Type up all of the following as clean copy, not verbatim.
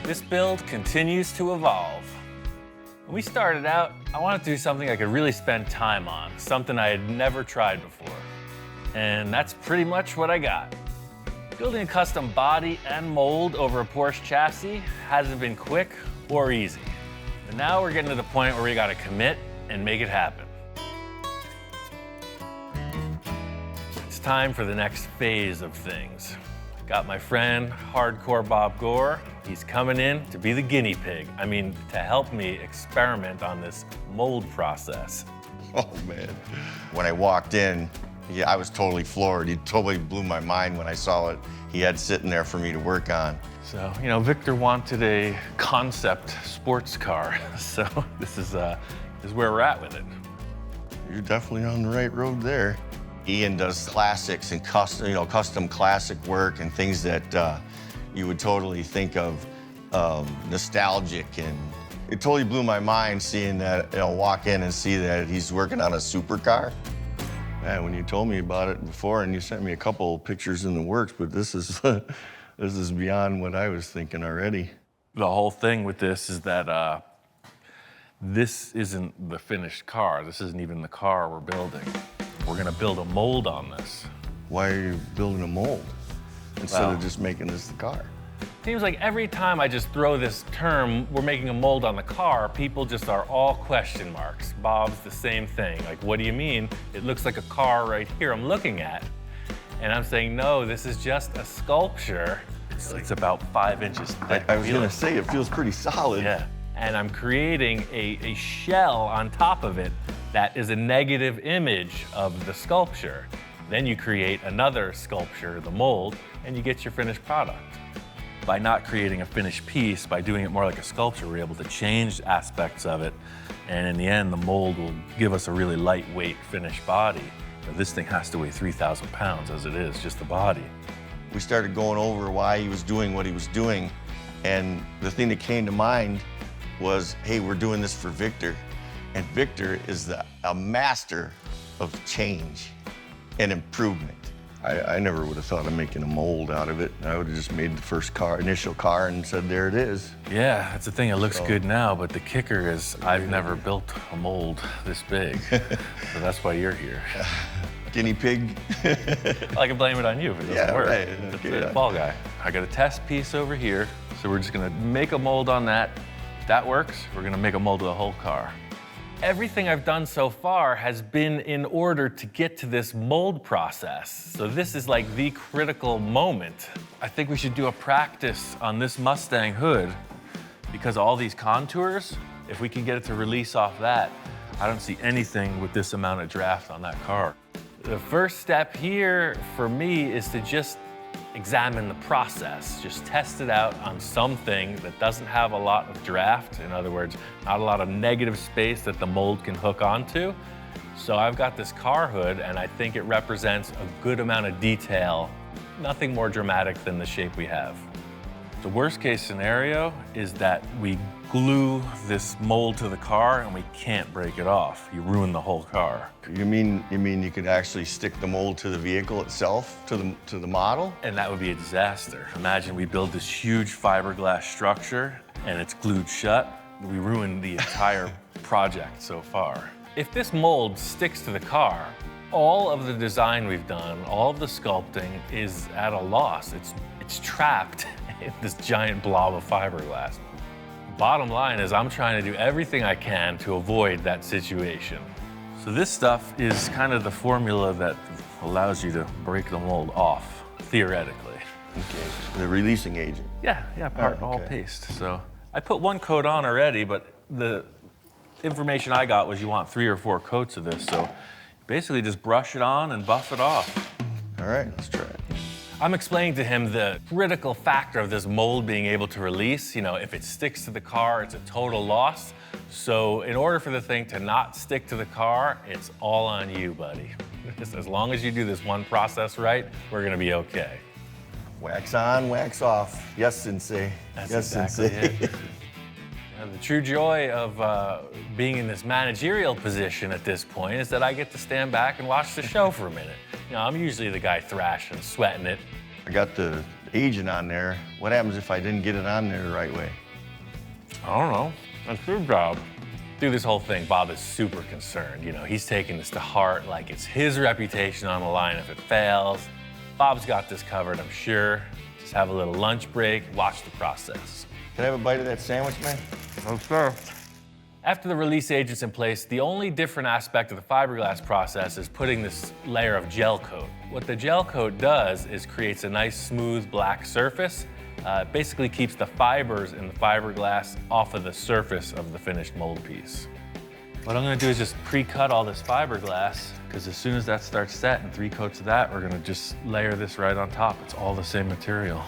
This build continues to evolve. When we started out, I wanted to do something I could really spend time on, something I had never tried before. And that's pretty much what I got. Building a custom body and mold over a Porsche chassis hasn't been quick or easy. But now we're getting to the point where we gotta commit and make it happen. It's time for the next phase of things. Got my friend, Hardcore Bob Gore. He's coming in to be the guinea pig. I mean, to help me experiment on this mold process. Oh, man. When I walked in, yeah, I was totally floored. He totally blew my mind when I saw what he had sitting there for me to work on. So, you know, Victor wanted a concept sports car. So this is where we're at with it. You're definitely on the right road there. Ian does classics and custom classic work and things that you would totally think of nostalgic, and it totally blew my mind seeing that, walk in and see that he's working on a supercar. Man, when you told me about it before and you sent me a couple pictures in the works, but this is this is beyond what I was thinking already. The whole thing with this is that this isn't the finished car. This isn't even the car we're building. We're gonna build a mold on this. Why are you building a mold instead of just making this the car? Seems like every time I just throw this term, we're making a mold on the car, people just are all question marks. Bob's the same thing. Like, what do you mean? It looks like a car right here I'm looking at. And I'm saying, no, this is just a sculpture. It's about 5 inches thick. I was gonna say, it feels pretty solid. Yeah. And I'm creating a shell on top of it that is a negative image of the sculpture. Then you create another sculpture, the mold, and you get your finished product. By not creating a finished piece, by doing it more like a sculpture, we're able to change aspects of it. And in the end, the mold will give us a really lightweight finished body. But this thing has to weigh 3,000 pounds as it is, just the body. We started going over why he was doing what he was doing. And the thing that came to mind was, hey, we're doing this for Victor. And Victor is a master of change and improvement. I never would have thought of making a mold out of it. I would have just made the first initial car and said, there it is. Yeah, that's the thing. It looks good now, but the kicker is I've never built a mold this big. So that's why you're here. Guinea pig. I can blame it on you if it doesn't work. Right. That's Okay. the ball guy. I got a test piece over here, so we're just gonna make a mold on that. If that works, we're gonna make a mold of the whole car. Everything I've done so far has been in order to get to this mold process. So this is like the critical moment. I think we should do a practice on this Mustang hood because all these contours, if we can get it to release off that, I don't see anything with this amount of draft on that car. The first step here for me is to just examine the process, just test it out on something that doesn't have a lot of draft. In other words, not a lot of negative space that the mold can hook onto. So I've got this car hood and I think it represents a good amount of detail, nothing more dramatic than the shape we have. The worst case scenario is that we glue this mold to the car and we can't break it off. You ruin the whole car. You mean you could actually stick the mold to the vehicle itself, to the model? And that would be a disaster. Imagine we build this huge fiberglass structure and it's glued shut. We ruined the entire project so far. If this mold sticks to the car, all of the design we've done, all of the sculpting is at a loss. It's trapped in this giant blob of fiberglass. Bottom line is I'm trying to do everything I can to avoid that situation. So this stuff is kind of the formula that allows you to break the mold off, theoretically. Okay. The releasing agent. Yeah, part all okay. paste. So I put one coat on already, but the information I got was you want 3 or 4 coats of this. So basically just brush it on and buff it off. All right, let's try it. I'm explaining to him the critical factor of this mold being able to release. You know, if it sticks to the car, it's a total loss. So in order for the thing to not stick to the car, it's all on you, buddy. As long as you do this one process right, we're gonna be okay. Wax on, wax off. Yes, sensei. That's yes, exactly sensei. it. The true joy of being in this managerial position at this point is that I get to stand back and watch the show for a minute. You know, I'm usually the guy thrashing, sweating it. I got the agent on there. What happens if I didn't get it on there the right way? I don't know. That's your job. Through this whole thing, Bob is super concerned. You know, he's taking this to heart like it's his reputation on the line if it fails. Bob's got this covered, I'm sure. Just have a little lunch break, watch the process. Can I have a bite of that sandwich, man? Okay. After the release agent's in place, the only different aspect of the fiberglass process is putting this layer of gel coat. What the gel coat does is creates a nice smooth black surface. It basically keeps the fibers in the fiberglass off of the surface of the finished mold piece. What I'm gonna do is just pre-cut all this fiberglass, because as soon as that starts set and 3 coats of that, we're gonna just layer this right on top. It's all the same material.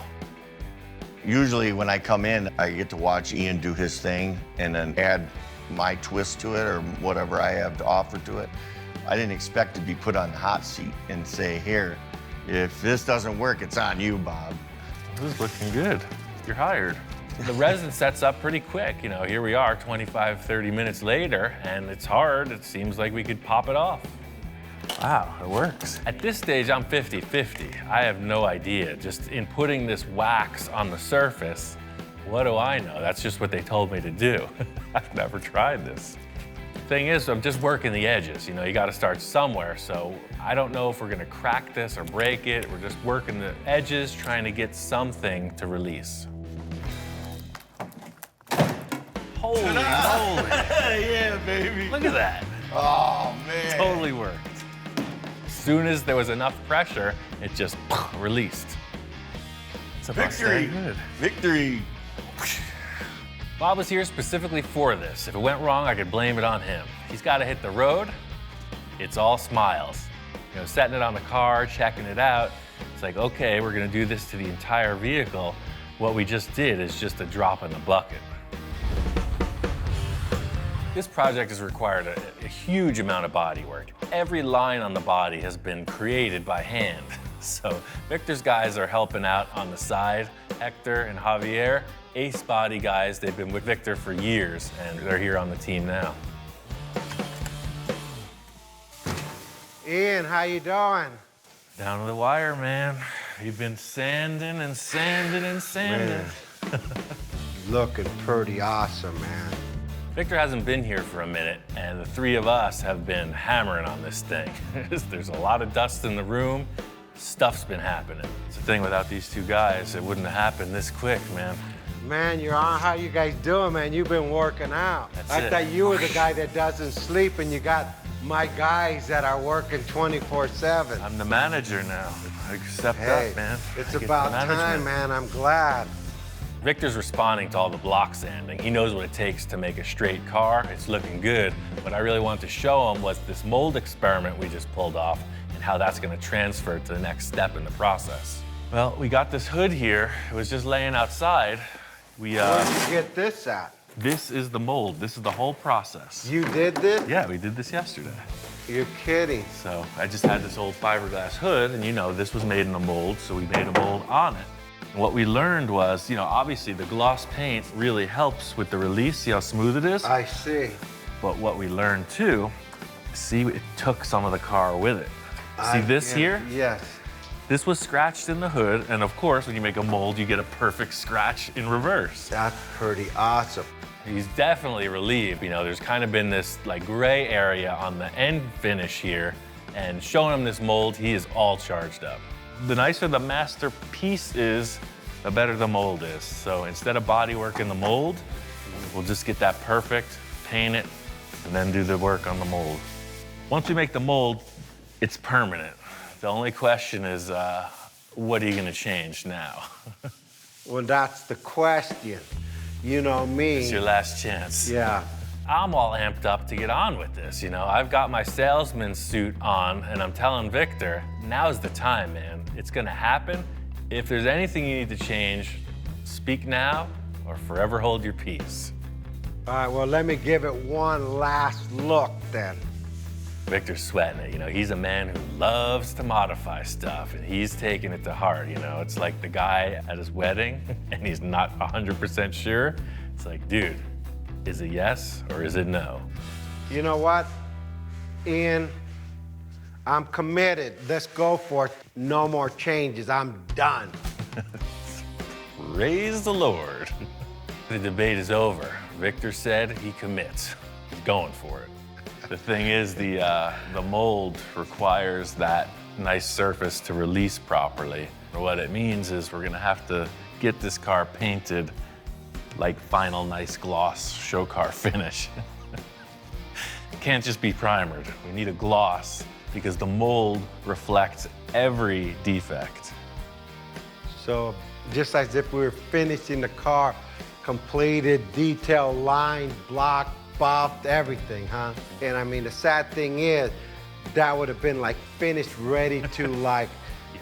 Usually when I come in, I get to watch Ian do his thing and then add my twist to it or whatever I have to offer to it. I didn't expect to be put on the hot seat and say, here, if this doesn't work, it's on you, Bob. This is looking good. You're hired. The resin sets up pretty quick. You know, here we are 25, 30 minutes later, and it's hard. It seems like we could pop it off. Wow, it works. At this stage, I'm 50-50. I have no idea. Just in putting this wax on the surface, what do I know? That's just what they told me to do. I've never tried this. Thing is, I'm just working the edges. You know, you got to start somewhere. So I don't know if we're going to crack this or break it. We're just working the edges, trying to get something to release. Holy moly. Yeah, baby. Look at that. Oh, man. Totally worked. As soon as there was enough pressure, it just released. It's a Victory. Good. Victory. Bob was here specifically for this. If it went wrong, I could blame it on him. He's got to hit the road. It's all smiles. You know, setting it on the car, checking it out. It's like, okay, we're going to do this to the entire vehicle. What we just did is just a drop in the bucket. This project has required a huge amount of body work. Every line on the body has been created by hand. So Victor's guys are helping out on the side. Hector and Javier, ace body guys. They've been with Victor for years, and they're here on the team now. Ian, how you doing? Down to the wire, man. You've been sanding and sanding and sanding. Looking pretty awesome, man. Victor hasn't been here for a minute, and the 3 of us have been hammering on this thing. There's a lot of dust in the room. Stuff's been happening. It's the thing, without these 2 guys, it wouldn't have happened this quick, man. Man, you're on. How you guys doing, man? You've been working out. I thought you were the guy that doesn't sleep, and you got my guys that are working 24/7. I'm the manager now. I stepped Hey, up, man. it's I get about the time, management. man. I'm glad. Victor's responding to all the block sanding. He knows what it takes to make a straight car. It's looking good. What I really wanted to show him was this mold experiment we just pulled off and how that's going to transfer to the next step in the process. Well, we got this hood here. It was just laying outside. Where did you get this at? This is the mold. This is the whole process. You did this? Yeah, we did this yesterday. You're kidding. So I just had this old fiberglass hood, and you know, this was made in a mold, so we made a mold on it. And what we learned was, you know, obviously the gloss paint really helps with the release. See how smooth it is? I see. But what we learned too, see, it took some of the car with it. See this here? Yes. This was scratched in the hood, and of course, when you make a mold, you get a perfect scratch in reverse. That's pretty awesome. He's definitely relieved. You know, there's kind of been this like gray area on the end finish here, and showing him this mold, he is all charged up. The nicer the masterpiece is, the better the mold is. So instead of body work in the mold, we'll just get that perfect, paint it, and then do the work on the mold. Once we make the mold, it's permanent. The only question is, what are you gonna change now? Well, that's the question. You know me. It's your last chance. Yeah. I'm all amped up to get on with this, you know. I've got my salesman suit on, and I'm telling Victor, now's the time, man. It's gonna happen. If there's anything you need to change, speak now or forever hold your peace. All right, well, let me give it one last look then. Victor's sweating it, you know. He's a man who loves to modify stuff, and he's taking it to heart, you know. It's like the guy at his wedding, and he's not 100% sure. It's like, dude, is it yes or is it no? You know what, Ian? I'm committed. Let's go for it. No more changes. I'm done. Praise the Lord. The debate is over. Victor said he commits. He's going for it. The thing is, the mold requires that nice surface to release properly. What it means is we're gonna have to get this car painted like final nice gloss show car finish. It can't just be primered. We need a gloss because the mold reflects every defect. So just as if we were finishing the car, completed, detailed, lined, blocked, buffed, everything, huh? And I mean, the sad thing is, that would have been like finished, ready to like,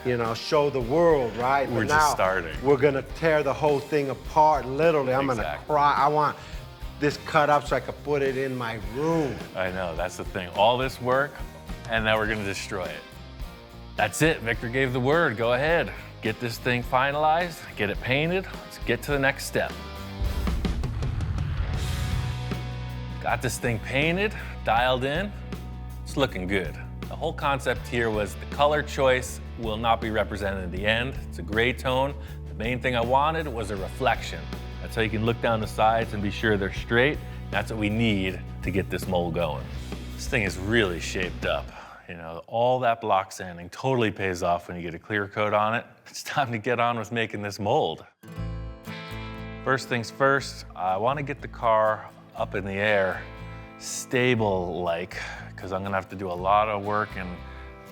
you know, show the world, right? We're But just now, starting. We're gonna tear the whole thing apart, literally. I'm gonna Exactly. cry. I want this cut up so I could put it in my room. I know, that's the thing. All this work, and now we're gonna destroy it. That's it, Victor gave the word. Go ahead, get this thing finalized, get it painted. Let's get to the next step. Got this thing painted, dialed in. It's looking good. The whole concept here was the color choice will not be represented in the end. It's a gray tone. The main thing I wanted was a reflection. That's how you can look down the sides and be sure they're straight. That's what we need to get this mold going. This thing is really shaped up. You know, all that block sanding totally pays off when you get a clear coat on it. It's time to get on with making this mold. First things first, I want to get the car up in the air, stable-like, because I'm gonna have to do a lot of work and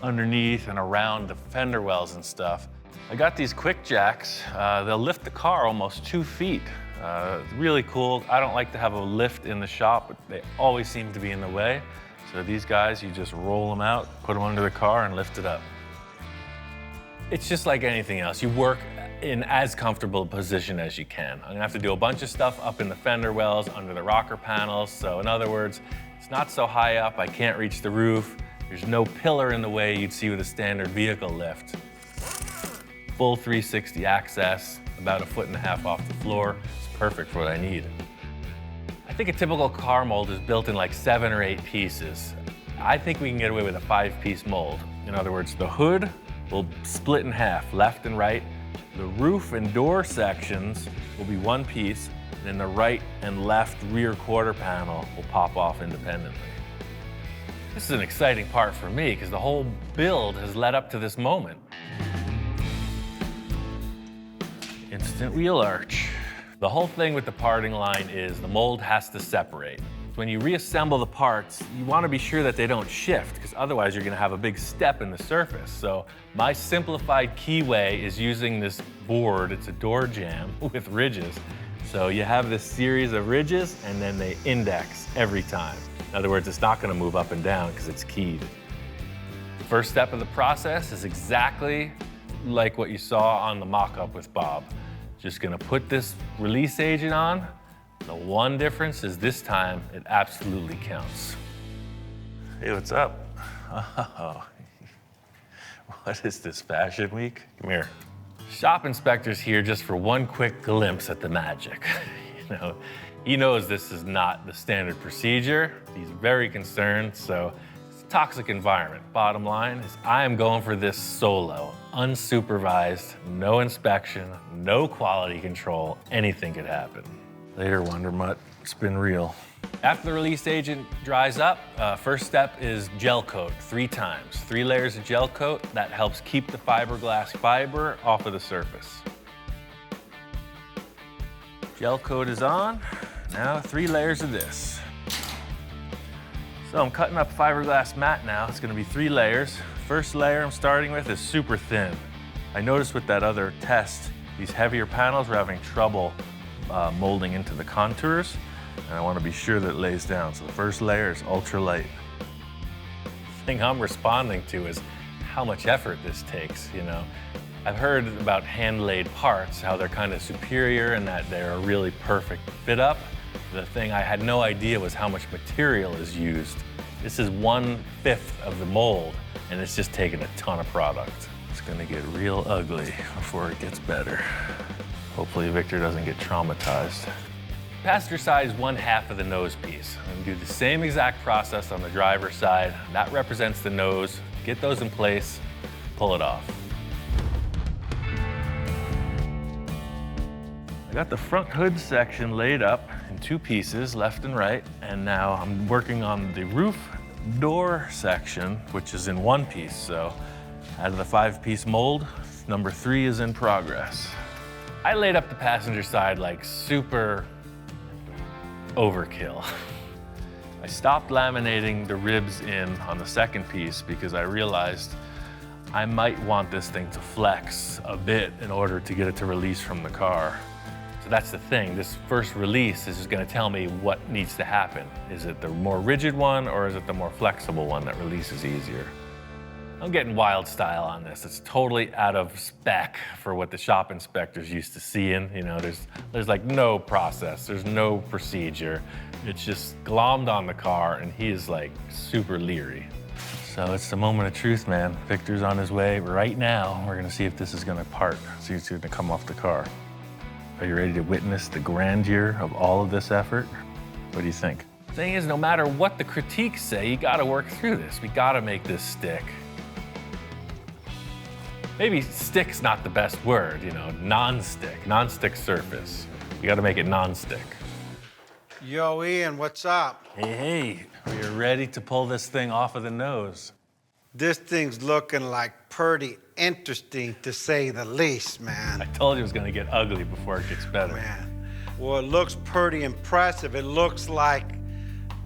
underneath and around the fender wells and stuff. I got these quick jacks. They'll lift the car almost 2 feet. Really cool. I don't like to have a lift in the shop, but they always seem to be in the way. So these guys, you just roll them out, put them under the car and lift it up. It's just like anything else. You work in as comfortable a position as you can. I'm gonna have to do a bunch of stuff up in the fender wells, under the rocker panels. So in other words, it's not so high up, I can't reach the roof. There's no pillar in the way you'd see with a standard vehicle lift. Full 360 access, about 1.5 feet off the floor. It's perfect for what I need. I think a typical car mold is built in like 7 or 8 pieces. I think we can get away with a 5-piece mold. In other words, the hood will split in half, left and right. The roof and door sections will be 1 piece, and then the right and left rear quarter panel will pop off independently. This is an exciting part for me because the whole build has led up to this moment. Instant wheel arch. The whole thing with the parting line is the mold has to separate. When you reassemble the parts, you want to be sure that they don't shift because otherwise you're going to have a big step in the surface. So my simplified keyway is using this board. It's a door jamb with ridges. So you have this series of ridges and then they index every time. In other words, it's not going to move up and down because it's keyed. The first step of the process is exactly like what you saw on the mock-up with Bob. Just going to put this release agent on. The one difference is this time it absolutely counts. Hey, what's up? Oh, what is this, Fashion Week? Come here. Shop inspector's here just for one quick glimpse at the magic. You know, he knows this is not the standard procedure. He's very concerned, so it's a toxic environment. Bottom line is I am going for this solo, unsupervised, no inspection, no quality control, anything could happen. Later, Wonder Mutt, it's been real. After the release agent dries up, first step is gel coat 3 times. 3 layers of gel coat, that helps keep the fiberglass fiber off of the surface. Gel coat is on, now 3 layers of this. So I'm cutting up fiberglass mat now. It's gonna be 3 layers. First layer I'm starting with is super thin. I noticed with that other test, these heavier panels were having trouble molding into the contours, and I want to be sure that it lays down. So the first layer is ultra light. The thing I'm responding to is how much effort this takes, you know. I've heard about hand-laid parts, how they're kind of superior and that they're a really perfect fit up. The thing I had no idea was how much material is used. This is 1/5 of the mold, and it's just taking a ton of product. It's gonna get real ugly before it gets better. Hopefully Victor doesn't get traumatized. Passenger side is 1/2 of the nose piece. I'm gonna do the same exact process on the driver's side. That represents the nose. Get those in place, pull it off. I got the front hood section laid up in 2 pieces, left and right, and now I'm working on the roof door section, which is in 1 piece. So out of the 5-piece mold, number 3 is in progress. I laid up the passenger side like super overkill. I stopped laminating the ribs in on the 2nd piece because I realized I might want this thing to flex a bit in order to get it to release from the car. So that's the thing, this first release is just gonna tell me what needs to happen. Is it the more rigid one or is it the more flexible one that releases easier? I'm getting wild style on this. It's totally out of spec for what the shop inspectors used to seeing. You know, there's like no process, there's no procedure. It's just glommed on the car and he is like super leery. So it's the moment of truth, man. Victor's on his way right now. We're gonna see if this is gonna part, see if it's gonna come off the car. Are you ready to witness the grandeur of all of this effort? What do you think? The thing is, no matter what the critiques say, you gotta work through this. We gotta make this stick. Maybe stick's not the best word, you know, non-stick surface. You gotta make it non-stick. Yo, Ian, what's up? Hey, we're ready to pull this thing off of the nose. This thing's looking like pretty interesting, to say the least, man. I told you it was gonna get ugly before it gets better. Man, well, it looks pretty impressive. It looks like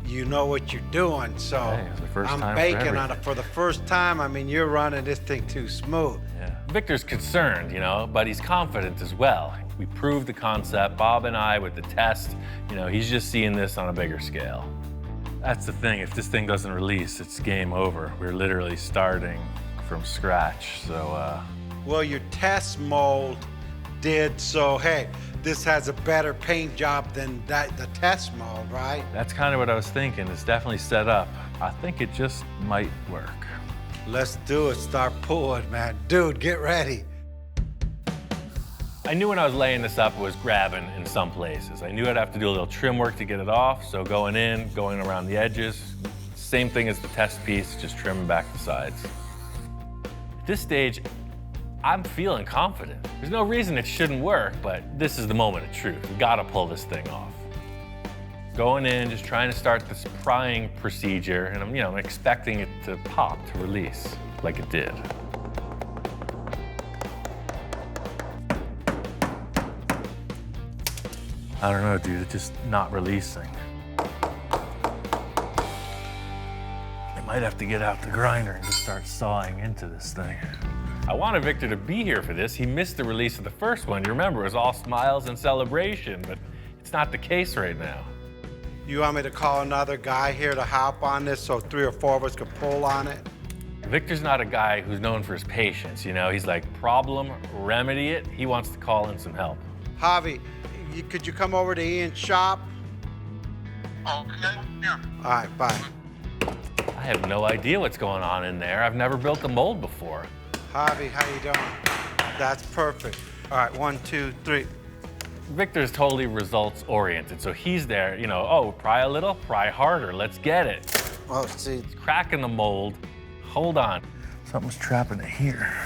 you know what you're doing, so Hey, it's the first I'm time for baking on everything. it for the first time. I mean, you're running this thing too smooth. Yeah. Victor's concerned, you know, but he's confident as well. We proved the concept, Bob and I, with the test. You know, he's just seeing this on a bigger scale. That's the thing, if this thing doesn't release, it's game over. We're literally starting from scratch, so. Well, your test mold did, so hey, this has a better paint job than the test mold, right? That's kind of what I was thinking. It's definitely set up. I think it just might work. Let's do it, start pulling, man. Dude, get ready. I knew when I was laying this up, it was grabbing in some places. I knew I'd have to do a little trim work to get it off, so going in, going around the edges, same thing as the test piece, just trimming back the sides. At this stage, I'm feeling confident. There's no reason it shouldn't work, but this is the moment of truth. We gotta pull this thing off. Going in, just trying to start this prying procedure, and I'm expecting it to pop, to release, like it did. I don't know, dude, it's just not releasing. I might have to get out the grinder and just start sawing into this thing. I wanted Victor to be here for this. He missed the release of the first one. You remember, it was all smiles and celebration, but it's not the case right now. You want me to call another guy here to hop on this so 3 or 4 of us could pull on it? Victor's not a guy who's known for his patience, you know? He's like, problem, remedy it. He wants to call in some help. Javi, could you come over to Ian's shop? Okay, yeah. All right, bye. I have no idea what's going on in there. I've never built a mold before. Javi, how you doing? That's perfect. All right, 1, 2, 3. Victor's totally results oriented, so he's there, oh, pry a little, pry harder, let's get it. Oh, see. It's cracking the mold. Hold on. Something's trapping it here.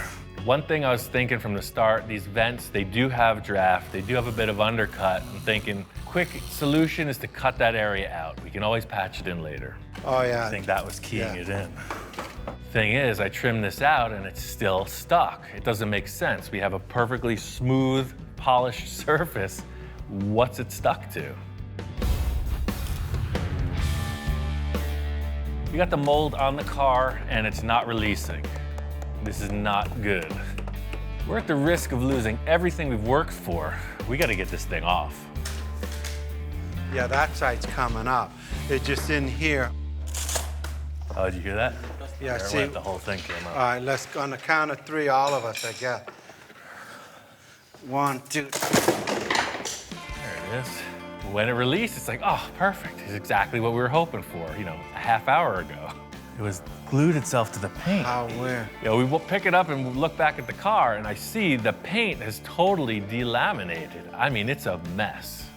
One thing I was thinking from the start, these vents, they do have draft, they do have a bit of undercut. I'm thinking, quick solution is to cut that area out. We can always patch it in later. Oh, yeah. I think that was keying Yeah. it in. Thing is, I trimmed this out and it's still stuck. It doesn't make sense. We have a perfectly smooth, polished surface. What's it stuck to? We got the mold on the car and it's not releasing. This is not good. We're at the risk of losing everything we've worked for. We gotta get this thing off. Yeah, that side's coming up. It's just in here. Oh, did you hear that? Yeah, There it see. went, the whole thing came All up. right, let's go on the count of 3, all of us, I guess. 1, 2. There it is. When it released, it's like, oh, perfect. It's exactly what we were hoping for, a half hour ago. It was glued itself to the paint. How weird. We will pick it up and look back at the car, and I see the paint has totally delaminated. I mean, it's a mess.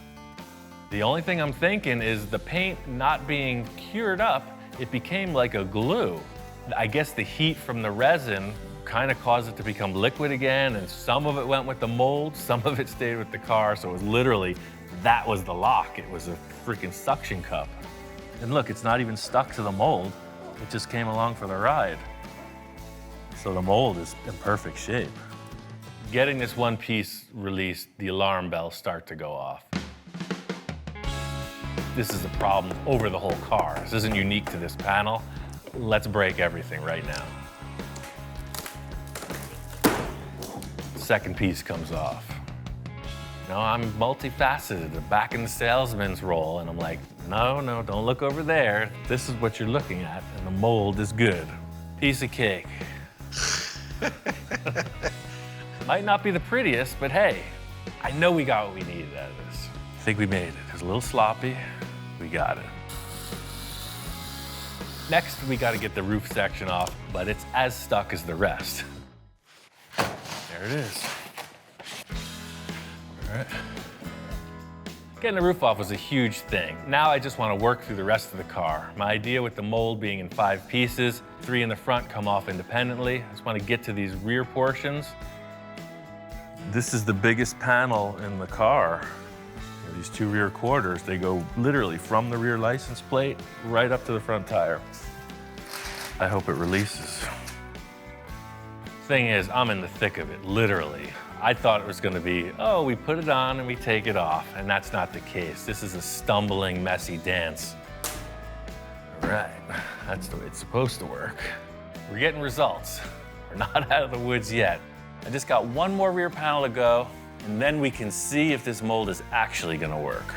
The only thing I'm thinking is the paint not being cured up, it became like a glue. I guess the heat from the resin kind of caused it to become liquid again, and some of it went with the mold, some of it stayed with the car, so it was literally, that was the lock. It was a freaking suction cup. And look, it's not even stuck to the mold. It just came along for the ride. So the mold is in perfect shape. Getting this one piece released, the alarm bells start to go off. This is a problem over the whole car. This isn't unique to this panel. Let's break everything right now. Second piece comes off. You know, I'm multifaceted, back in the salesman's role, and I'm like, no, don't look over there. This is what you're looking at, and the mold is good. Piece of cake. Might not be the prettiest, but hey, I know we got what we needed out of this. I think we made it. It was a little sloppy. We got it. Next, we got to get the roof section off, but it's as stuck as the rest. There it is. All right. Getting the roof off was a huge thing. Now I just want to work through the rest of the car. My idea with the mold being in 5 pieces, 3 in the front come off independently. I just want to get to these rear portions. This is the biggest panel in the car. You know, these 2 rear quarters, they go literally from the rear license plate right up to the front tire. I hope it releases. Thing is, I'm in the thick of it, literally. I thought it was gonna be, oh, we put it on and we take it off, and that's not the case. This is a stumbling, messy dance. All right, that's the way it's supposed to work. We're getting results. We're not out of the woods yet. I just got one more rear panel to go, and then we can see if this mold is actually gonna work.